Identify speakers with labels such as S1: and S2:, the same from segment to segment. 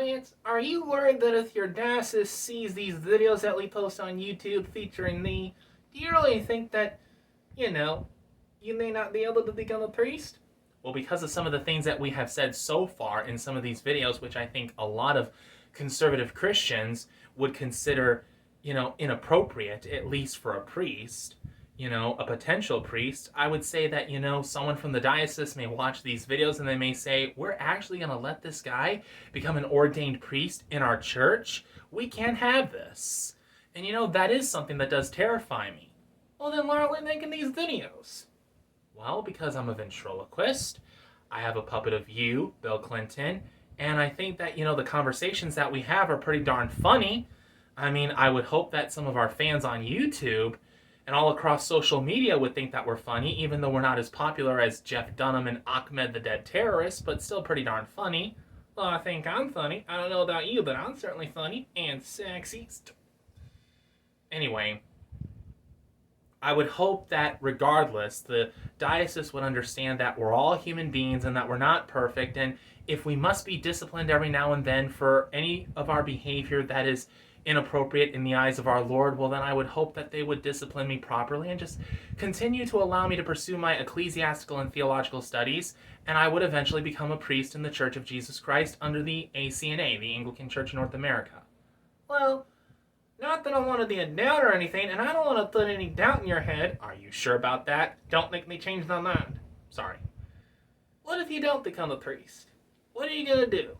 S1: Vance, are you worried that if your diocese sees these videos that we post on YouTube featuring thee, do you really think that, you know, you may not be able to become a priest? Well, because of some of the things that we have said so far in some of these videos, which I think a lot of conservative Christians would consider, inappropriate, at least for a priest, a potential priest, I would say that, someone from the diocese may watch these videos and they may say, we're actually going to let this guy become an ordained priest in our church? We can't have this. And, that is something that does terrify me. Well, then why aren't we making these videos? Well, because I'm a ventriloquist. I have a puppet of you, Bill Clinton, and I think that, the conversations that we have are pretty darn funny. I mean, I would hope that some of our fans on YouTube and all across social media would think that we're funny, even though we're not as popular as Jeff Dunham and Ahmed the Dead Terrorist, but still pretty darn funny. Well, I think I'm funny. I don't know about you, but I'm certainly funny and sexy. Anyway, I would hope that regardless, the diocese would understand that we're all human beings and that we're not perfect, and if we must be disciplined every now and then for any of our behavior that is inappropriate in the eyes of our Lord, well then I would hope that they would discipline me properly and just continue to allow me to pursue my ecclesiastical and theological studies, and I would eventually become a priest in the Church of Jesus Christ under the ACNA, the Anglican Church in North America. Well, not that I want to be a doubt or anything, and I don't want to put any doubt in your head. Are you sure about that? Don't make me change my mind. Sorry. What if you don't become a priest? What are you going to do?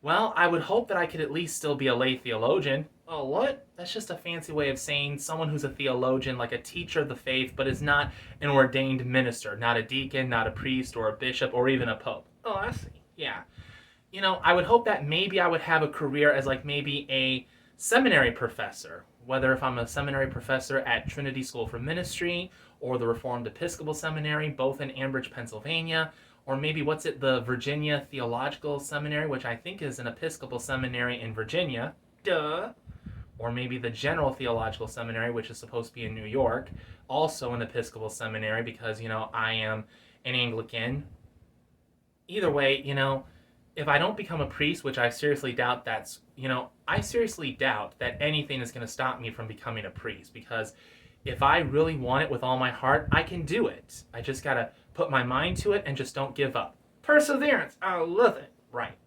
S1: Well, I would hope that I could at least still be a lay theologian. Oh, what? That's just a fancy way of saying someone who's a theologian, like a teacher of the faith, but is not an ordained minister, not a deacon, not a priest, or a bishop, or even a pope. Oh, I see. Yeah. I would hope that maybe I would have a career as maybe a seminary professor, whether if I'm a seminary professor at Trinity School for Ministry or the Reformed Episcopal Seminary, both in Ambridge, Pennsylvania, or maybe the Virginia Theological Seminary, which I think is an Episcopal seminary in Virginia, duh, or maybe the General Theological Seminary, which is supposed to be in New York, also an Episcopal seminary because, I am an Anglican. Either way, if I don't become a priest, which I seriously doubt that anything is going to stop me from becoming a priest, because if I really want it with all my heart, I can do it. I just got to put my mind to it and just don't give up. Perseverance, I love it. Right.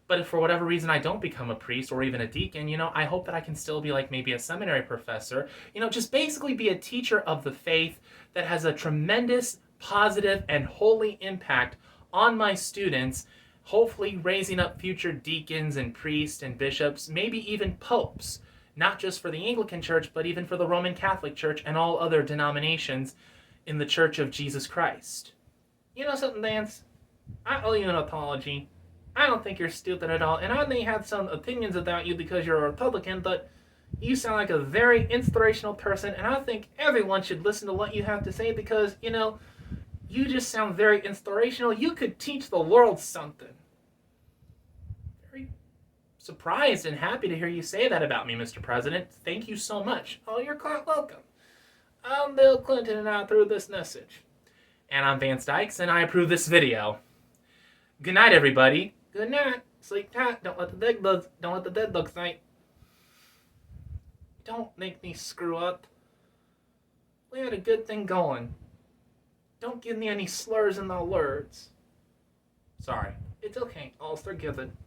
S1: But if for whatever reason I don't become a priest or even a deacon, I hope that I can still be maybe a seminary professor, just basically be a teacher of the faith that has a tremendous positive and holy impact on my students, hopefully raising up future deacons and priests and bishops, maybe even popes, not just for the Anglican Church, but even for the Roman Catholic Church and all other denominations in the Church of Jesus Christ. You know something, Vance? I owe you an apology. I don't think you're stupid at all, and I may have some opinions about you because you're a Republican, but you sound like a very inspirational person, and I think everyone should listen to what you have to say because, you just sound very inspirational. You could teach the world something. Very surprised and happy to hear you say that about me, Mr. President. Thank you so much. Oh, you're quite welcome. I'm Bill Clinton, and I approve this message. And I'm Vance Dykes, and I approve this video. Good night, everybody. Good night. Sleep tight. Don't let the dead bugs night. Don't make me screw up. We had a good thing going. Don't give me any slurs in the words. Sorry. It's okay. All's forgiven.